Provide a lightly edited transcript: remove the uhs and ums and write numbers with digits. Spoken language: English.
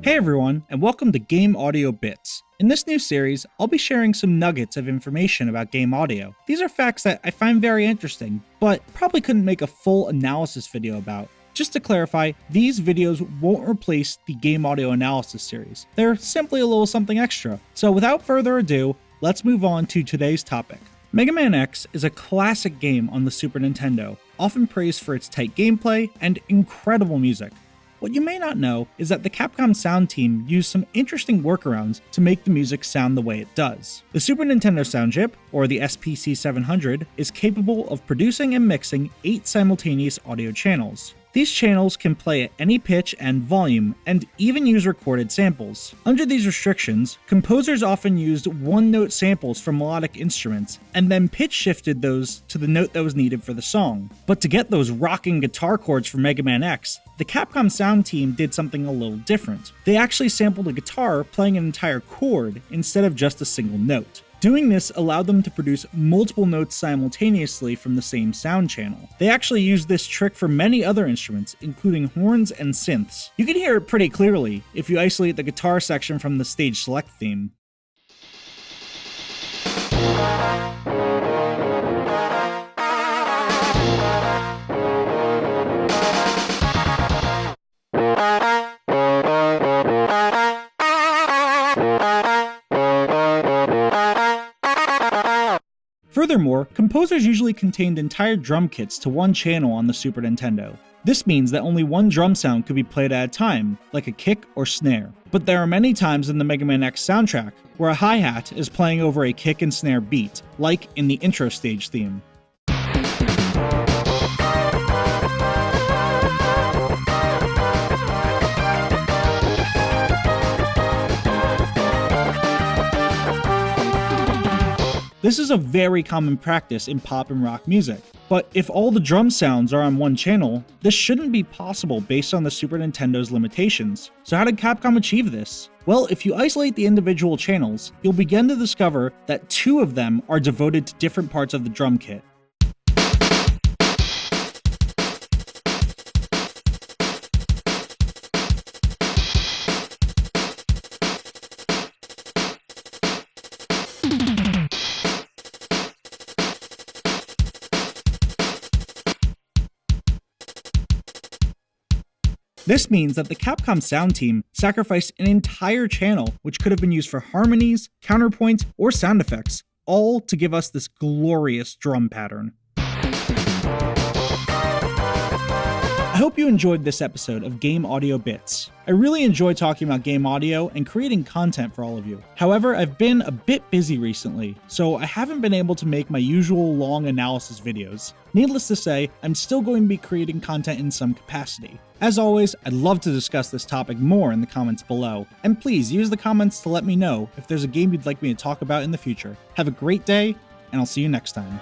Hey everyone, and welcome to Game Audio Bits. In this new series, I'll be sharing some nuggets of information about game audio. These are facts that I find very interesting, but probably couldn't make a full analysis video about. Just to clarify, these videos won't replace the game audio analysis series. They're simply a little something extra. So without further ado, let's move on to today's topic. Mega Man X is a classic game on the Super Nintendo, often praised for its tight gameplay and incredible music. What you may not know is that the Capcom sound team used some interesting workarounds to make the music sound the way it does. The Super Nintendo sound chip, or the SPC 700, is capable of producing and mixing 8 simultaneous audio channels. These channels can play at any pitch and volume, and even use recorded samples. Under these restrictions, composers often used one-note samples from melodic instruments, and then pitch shifted those to the note that was needed for the song. But to get those rocking guitar chords for Mega Man X, the Capcom sound team did something a little different. They actually sampled a guitar playing an entire chord instead of just a single note. Doing this allowed them to produce multiple notes simultaneously from the same sound channel. They actually used this trick for many other instruments, including horns and synths. You can hear it pretty clearly if you isolate the guitar section from the stage select theme. Furthermore, composers usually contained entire drum kits to one channel on the Super Nintendo. This means that only one drum sound could be played at a time, like a kick or snare. But there are many times in the Mega Man X soundtrack where a hi-hat is playing over a kick and snare beat, like in the intro stage theme. This is a very common practice in pop and rock music, but if all the drum sounds are on one channel, this shouldn't be possible based on the Super Nintendo's limitations. So how did Capcom achieve this? Well, if you isolate the individual channels, you'll begin to discover that 2 of them are devoted to different parts of the drum kit. This means that the Capcom sound team sacrificed an entire channel which could have been used for harmonies, counterpoint, or sound effects, all to give us this glorious drum pattern. I hope you enjoyed this episode of Game Audio Bits. I really enjoy talking about game audio and creating content for all of you. However, I've been a bit busy recently, so I haven't been able to make my usual long analysis videos. Needless to say, I'm still going to be creating content in some capacity. As always, I'd love to discuss this topic more in the comments below, and please use the comments to let me know if there's a game you'd like me to talk about in the future. Have a great day, and I'll see you next time.